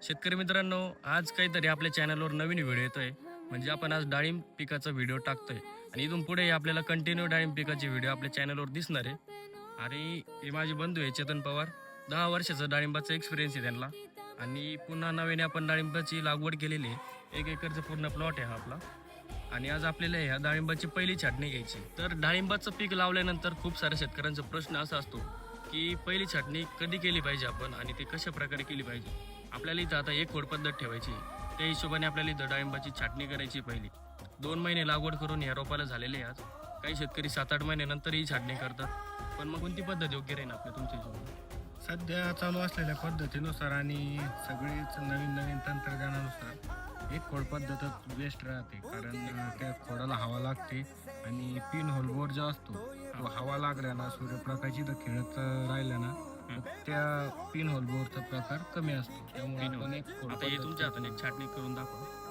शेतकरी मित्रांनो, आज काहीतरी आपल्या चॅनलवर नवीन व्हिडिओ येतोय. म्हणजे आपण आज डाळिंब पिकाचा व्हिडिओ टाकतोय आणि इथून पुढे आपल्याला कंटिन्यू डाळिंब पिकाचे व्हिडिओ आपल्या चॅनलवर दिसणार आहे. आणि हे माझे बंधू आहे चेतन पवार. 10 वर्षाचा डाळिंबाचा एक्सपिरियन्स आहे त्यांना. आणि पुन्हा नव्याने आपण डाळिंबाची लागवड केलेली आहे. 1 एकरचा पूर्ण प्लॉट आहे हा आपला. आणि आज आपल्याला ह्या डाळिंबाची पहिली छाटणी घ्यायची. तर डाळिंबाचं पीक लावल्यानंतर खूप साऱ्या शेतकऱ्यांचा प्रश्न असा असतो की पहिली छाटणी कधी केली पाहिजे आपण आणि ते कशा प्रकारे केली पाहिजे. आपल्याला इथं आता एक खोड पद्धत ठेवायची. त्या हिशोबाने आपल्याला इथं डाळिंबाची छाटणी करायची पहिली. 2 महिने लागवड करून या रोपाला झालेले आहे आज. काही शेतकरी 7-8 महिन्यानंतर ही छाटणी करतात. पण मग कोणती पद्धत योग्य राहील आपल्या तुमच्या हिशोबाने? सध्या चालू असलेल्या पद्धतीनुसार आणि सगळीच नवीन तंत्रज्ञानानुसार एक खोड पद्धतच बेस्ट राहते. कारण त्या खोडाला हवा लागते आणि पिन होल बोर जो असतो तो हवा लागल्यानं सूर्यप्रकाश इथं खेळत राहिला ना तर त्या पिन होल बोरचा प्रकार कमी असतो. त्यामुळे आपण एक खोड आता हे पद्धत तुमच्या हाताने एक छाटणी करून दाखवा.